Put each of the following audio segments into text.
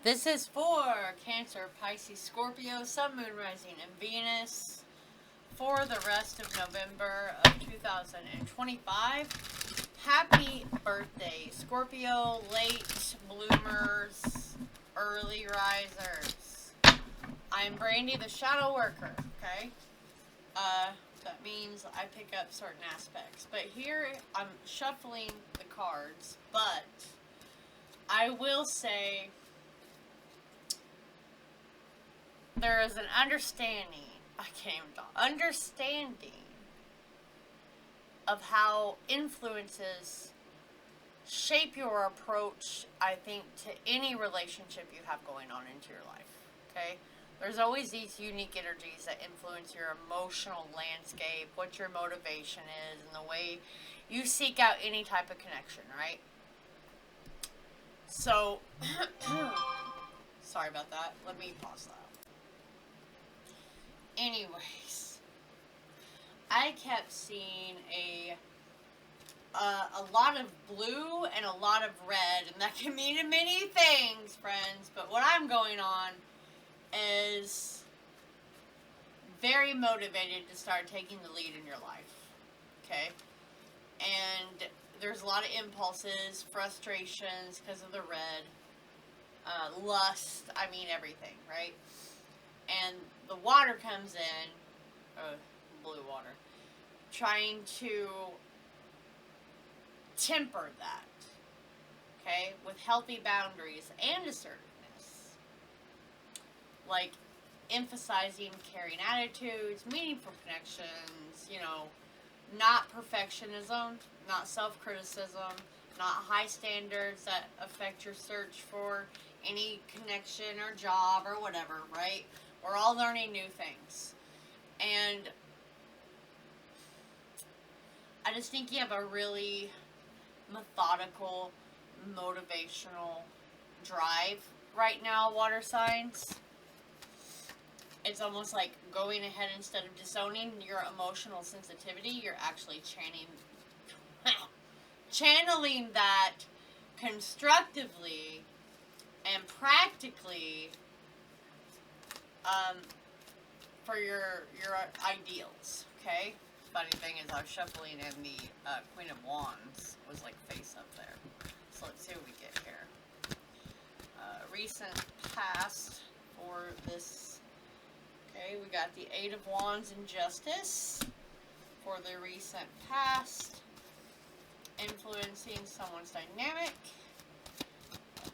This is for Cancer, Pisces, Scorpio, Sun, Moon, Rising, and Venus for the rest of November of 2025. Happy birthday, Scorpio, late bloomers, early risers. I'm Brandy, the shadow worker, okay? That means I pick up certain aspects. But here I'm shuffling the cards, but I will say there is an understanding of how influences shape your approach, I think, to any relationship you have going on into your life, okay? There's always these unique energies that influence your emotional landscape, what your motivation is, and the way you seek out any type of connection, right? So, sorry about that. Let me pause that. Anyways, I kept seeing a lot of blue and a lot of red, and that can mean many things, friends. But what I'm going on is very motivated to start taking the lead in your life, okay? And there's a lot of impulses, frustrations because of the red, lust, I mean everything, right? And the water comes in, blue water, trying to temper that, okay, with healthy boundaries and assertiveness, like emphasizing caring attitudes, meaningful connections, not perfectionism, not self-criticism, not high standards that affect your search for any connection or job or whatever, right? We're all learning new things. And I just think you have a really methodical, motivational drive right now, water signs. It's almost like going ahead, instead of disowning your emotional sensitivity, you're actually channeling that constructively and practically for your ideals, okay? Funny thing is, I was shuffling and the Queen of Wands was like face up there. So let's see what we get here. Recent past for this. Okay, we got the Eight of Wands and Justice for the recent past, influencing someone's dynamic.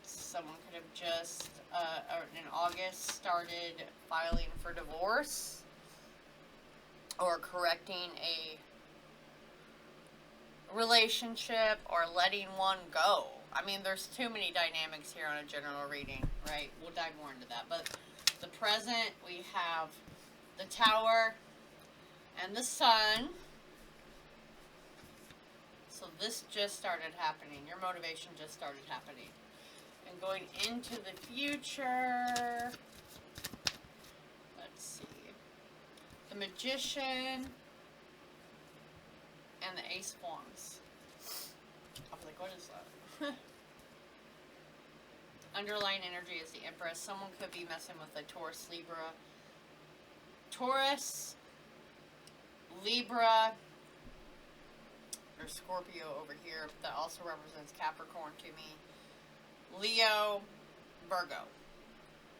Someone could have just, in August, started filing for divorce or correcting a relationship or letting one go. I mean, there's too many dynamics here on a general reading, right? We'll dive more into that. But the present, we have the Tower and the Sun. So this just started happening. Your motivation just started happening. And going into the future, let's see, the Magician and the Ace of Wands. I was like, what is that? Underlying energy is the Empress. Someone could be messing with a Taurus, Libra, or Scorpio over here. That also represents Capricorn to me. Leo, Virgo.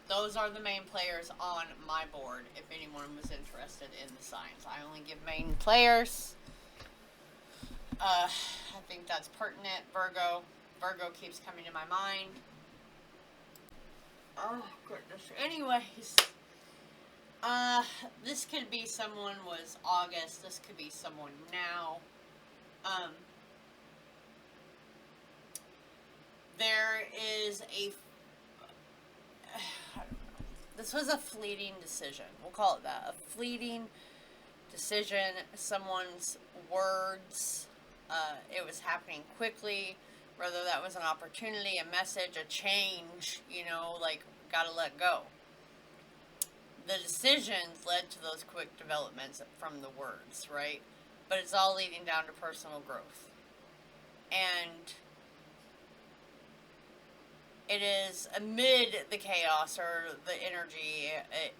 Those are the main players on my board, if anyone was interested in the signs. I only give main players. I think that's pertinent. Virgo keeps coming to my mind. Oh, goodness. Anyways, this could be someone was August. This could be someone now. There is this was a fleeting decision. We'll call it that. A fleeting decision. Someone's words. It was happening quickly. Whether that was an opportunity, a message, a change, like, gotta let go. The decisions led to those quick developments from the words, right? But it's all leading down to personal growth. And it is amid the chaos or the energy.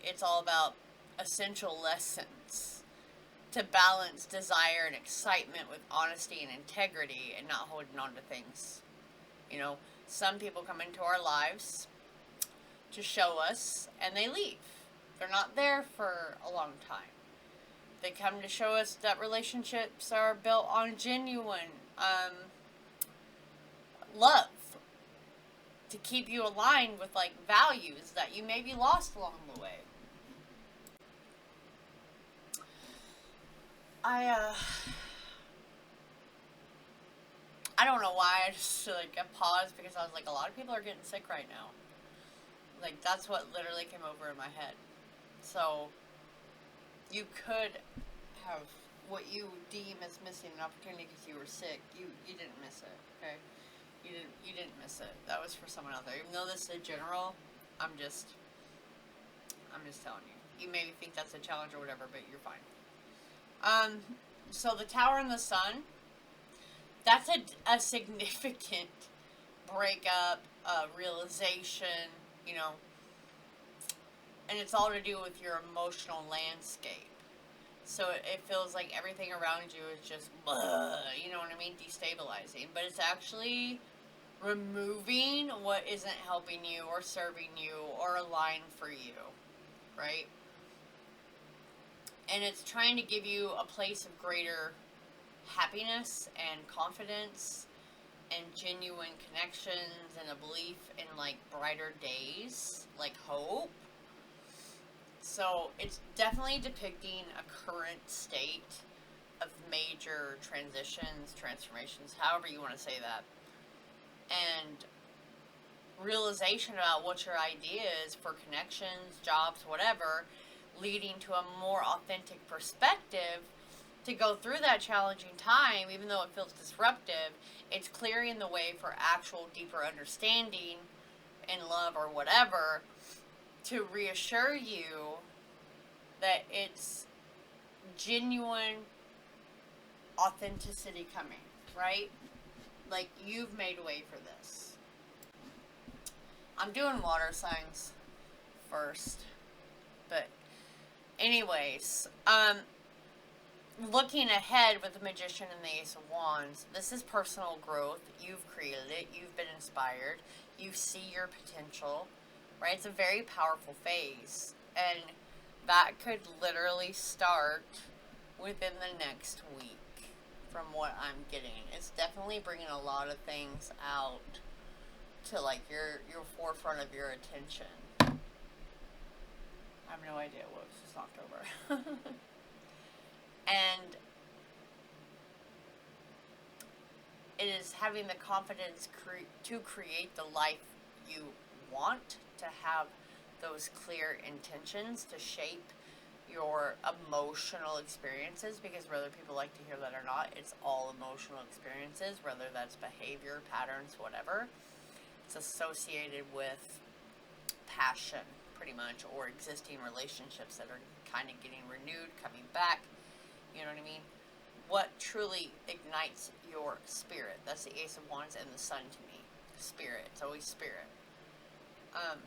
It's all about essential lessons to balance desire and excitement with honesty and integrity and not holding on to things. You know, some people come into our lives to show us and they leave. They're not there for a long time. They come to show us that relationships are built on genuine love, to keep you aligned with like values that you maybe lost along the way. I don't know why I just like I paused because I was like, a lot of people are getting sick right now. Like that's what literally came over in my head. So you could have what you deem as missing an opportunity because you were sick. You didn't miss it. Okay, you didn't miss it. That was for someone out there. Even though this is a general, I'm just telling you. You maybe think that's a challenge or whatever, but you're fine. So the Tower and the Sun, that's a significant breakup, realization, you know, and it's all to do with your emotional landscape. So it feels like everything around you is just, you know what I mean, destabilizing. But it's actually removing what isn't helping you or serving you or aligned for you, right? And it's trying to give you a place of greater happiness and confidence and genuine connections and a belief in like brighter days, like hope. So it's definitely depicting a current state of major transitions, transformations, however you want to say that. And realization about what your idea is for connections, jobs, whatever, leading to a more authentic perspective to go through that challenging time, even though it feels disruptive. It's clearing the way for actual deeper understanding in love or whatever, to reassure you that it's genuine authenticity coming, right? Like, you've made way for this. I'm doing water signs first, but anyways, looking ahead with the Magician and the Ace of Wands, this is personal growth. You've created it. You've been inspired. You see your potential, right? It's a very powerful phase, and that could literally start within the next week from what I'm getting. It's definitely bringing a lot of things out to like your forefront of your attention. I have no idea what was just knocked over. And it is having the confidence to create the life you want, to have those clear intentions, to shape your emotional experiences, because whether people like to hear that or not, it's all emotional experiences, whether that's behavior, patterns, whatever. It's associated with passion, pretty much, or existing relationships that are kind of getting renewed, coming back. You know what I mean? What truly ignites your spirit? That's the Ace of Wands and the Sun to me. Spirit. It's always spirit. And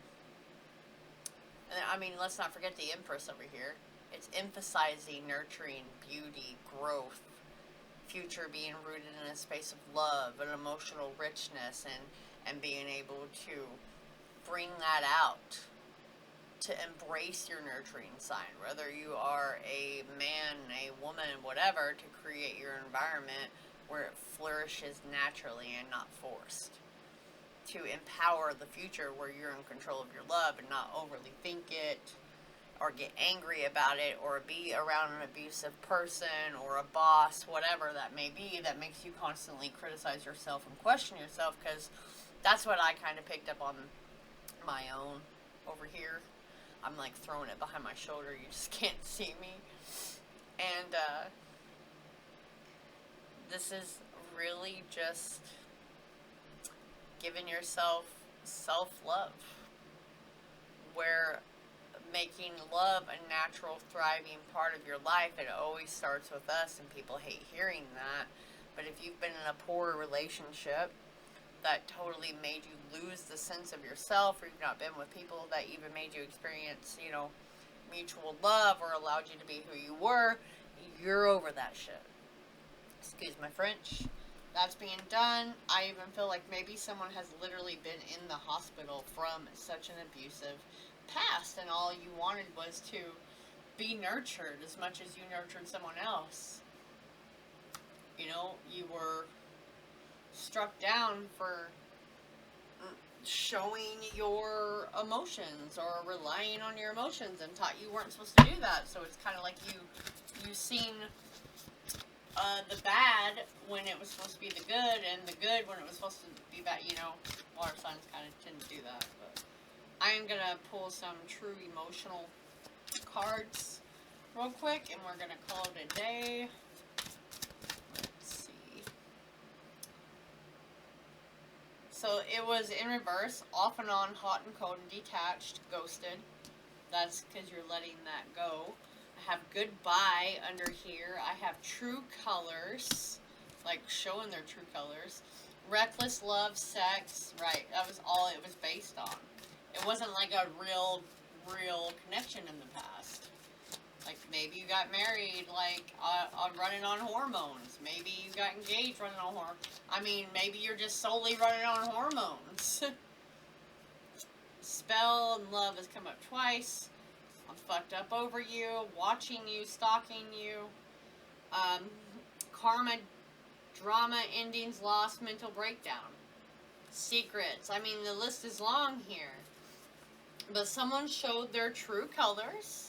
I mean, let's not forget the Empress over here. It's emphasizing nurturing, beauty, growth, future being rooted in a space of love and emotional richness, and being able to bring that out, to embrace your nurturing sign, whether you are a man, a woman, whatever, to create your environment where it flourishes naturally and not forced. To empower the future where you're in control of your love and not overly think it or get angry about it or be around an abusive person or a boss, whatever that may be, that makes you constantly criticize yourself and question yourself, because that's what I kind of picked up on my own over here. I'm like throwing it behind my shoulder. You just can't see me. And this is really just giving yourself self-love, where making love a natural, thriving part of your life. It always starts with us, and people hate hearing that. But if you've been in a poor relationship, that totally made you lose the sense of yourself, or you've not been with people that even made you experience, you know, mutual love or allowed you to be who you were, you're over that shit. Excuse my French. That's being done. I even feel like maybe someone has literally been in the hospital from such an abusive past, and all you wanted was to be nurtured as much as you nurtured someone else. You know, you were struck down for showing your emotions or relying on your emotions, and taught you weren't supposed to do that. So it's kind of like you seen the bad when it was supposed to be the good, and the good when it was supposed to be bad. You know, water signs kind of tend to do that. But I am gonna pull some true emotional cards real quick, and we're gonna call it a day. Let's see. So it was in reverse, off and on, hot and cold and detached, ghosted. That's because you're letting that go. I have goodbye under here. I have true colors, like showing their true colors. Reckless love, sex, right, that was all it was based on. It wasn't like a real connection in the past. Like, maybe you got married, like, running on hormones. Maybe you got engaged running on hormones. I mean, maybe you're just solely running on hormones. Spell and love has come up twice. I'm fucked up over you, watching you, stalking you. Karma, drama, endings, loss, mental breakdown. Secrets. I mean, the list is long here. But someone showed their true colors.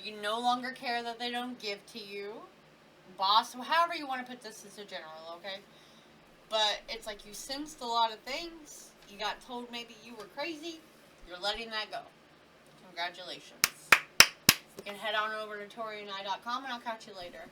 You no longer care that they don't give to you. Boss, however you want to put this as a general, okay? But it's like you sensed a lot of things. You got told maybe you were crazy. You're letting that go. Congratulations. You can head on over to TaureanEye.com, and I'll catch you later.